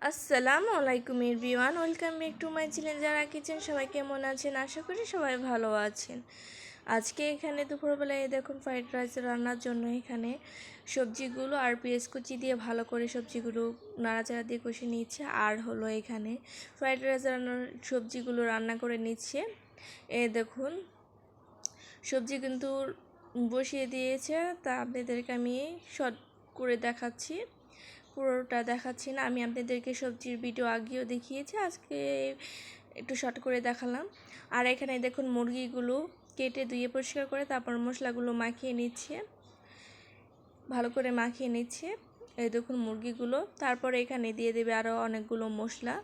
আসসালামু আলাইকুম everyone, welcome back to my channel যারা কিচেন। সবাই কেমন আছেন? আশা করি সবাই ভালো আছেন। আজকে এখানে দুপুরবেলায় দেখুন ফ্রাইড রাইস রান্নার জন্য এখানে সবজিগুলো আর পেঁয়াজ কুচি দিয়ে ভালো করে সবজিগুলো নাড়াচাড়া দিয়ে কষে নিচ্ছে। আর হলো এখানে ফ্রাইড রাইস রান্নার সবজিগুলো রান্না করে নিচ্ছে। দেখুন সবজি কিন্তু বসিয়ে দিয়েছে, তা আপনাদেরকে আমি শর্ট করে দেখাচ্ছি, পুরোটা দেখাচ্ছি না। আমি আপনাদেরকে সবজির ভিডিও আগেও দেখিয়েছি, আজকে একটু শর্ট করে দেখালাম। আর এখানে দেখুন মুরগিগুলো কেটে ধুয়ে পরিষ্কার করে তারপর মশলাগুলো মাখিয়ে নিচ্ছে, ভালো করে মাখিয়ে নিচ্ছে। এই দেখুন মুরগিগুলো, তারপরে এখানে দিয়ে দেবে আরও অনেকগুলো মশলা,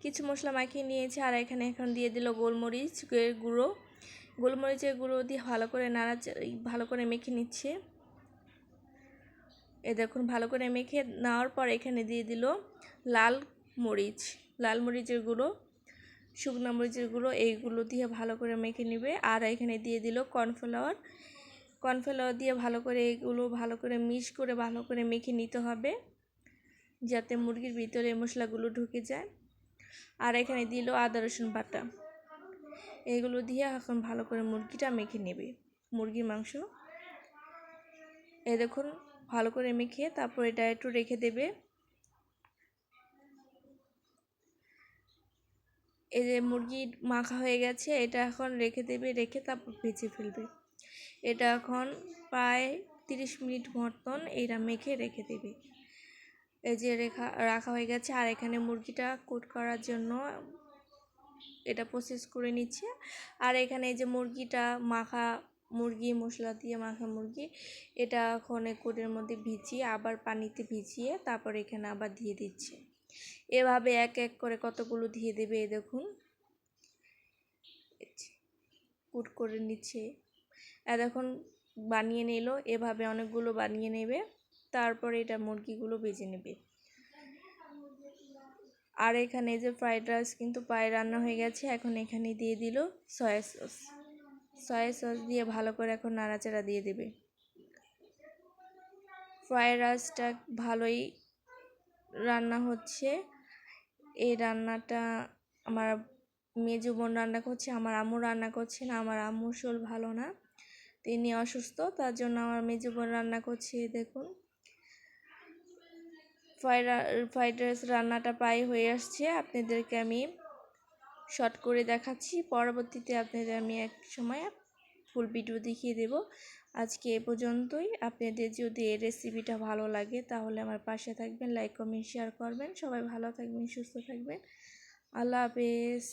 কিছু মশলা মাখিয়ে নিয়েছে। আর এখানে এখন দিয়ে দিল গোলমরিচের গুঁড়ো, গোলমরিচের গুঁড়ো দিয়ে ভালো করে মেখে নিচ্ছে। দেখুন ভালো করে মেখে নেওয়ার পর এখানে দিয়ে দিল লাল মরিচের গুঁড়ো, শুকনো মরিচের গুঁড়ো, এইগুলো দিয়ে ভালো করে মেখে নেবে। আর এখানে দিয়ে দিল কর্নফ্লাওয়ার দিয়ে ভালো করে এগুলো ভালো করে মিক্স করে ভালো করে মেখে নিতে হবে, যাতে মুরগির ভিতরে মশলাগুলো ঢুকে যায়। আর এখানে দিল আদা রসুন বাটা, এইগুলো দিয়ে এখন ভালো করে মুরগিটা মেখে নেবে, মুরগির মাংস। দেখুন ভালো করে মেখে তারপর এটা একটু রেখে দেবে। এই যে মুরগি মাখা হয়ে গেছে, এটা এখন রেখে দেবে, রেখে তারপর ভেজে ফেলবে। এটা এখন প্রায় 30 মিনিট মতন এইটা মেখে রেখে দেবে। এই যে রাখা হয়ে গেছে। আর এখানে মুরগিটা কুট করার জন্য এটা প্রসেস করে নিচ্ছে। আর এখানে এই যে মুরগি মশলা দিয়ে মাখা মুরগি, এটা এখন কুটের মধ্যে ভিজিয়ে আবার পানিতে ভিজিয়ে তারপর এখানে আবার দিয়ে দিচ্ছে। এভাবে এক এক করে কতগুলো দিয়ে দেবে। দেখুন কুট করে নিচ্ছে, এখন বানিয়ে নিল, এভাবে অনেকগুলো বানিয়ে নেবে, তারপরে এটা মুরগিগুলো ভেজে নেবে। আর এখানে যে ফ্রাইড রাইস কিন্তু প্রায় রান্না হয়ে গেছে। এখন এখানে দিয়ে দিল সয়া সস দিয়ে ভালো করে এখন নাড়াচাড়া দিয়ে দেবে। ফ্রাইড রাইসটা ভালোই রান্না হচ্ছে। এই রান্নাটা আমার মেজো বোন রান্না করছে, আমার আম্মু রান্না করছে না। আমার আম্মুর শরীর ভালো না, তিনি অসুস্থ, তার জন্য আমার মেজো বোন রান্না করছে। দেখুন ফ্রাইড রাইস রান্নাটা প্রায় হয়ে আসছে, আপনাদেরকে আমি শর্ট করে দেখাচ্ছি, পরবর্তীতে আপনাদের আমি এক সময় ফুল ভিডিও দেখিয়ে দেব। আজকে এ পর্যন্তই। আপনাদের যদি এই রেসিপিটা ভালো লাগে তাহলে আমার পাশে থাকবেন, লাইক কমেন্ট শেয়ার করবেন। সবাই ভালো থাকবেন, সুস্থ থাকবেন। আল্লাহ হাফেজ।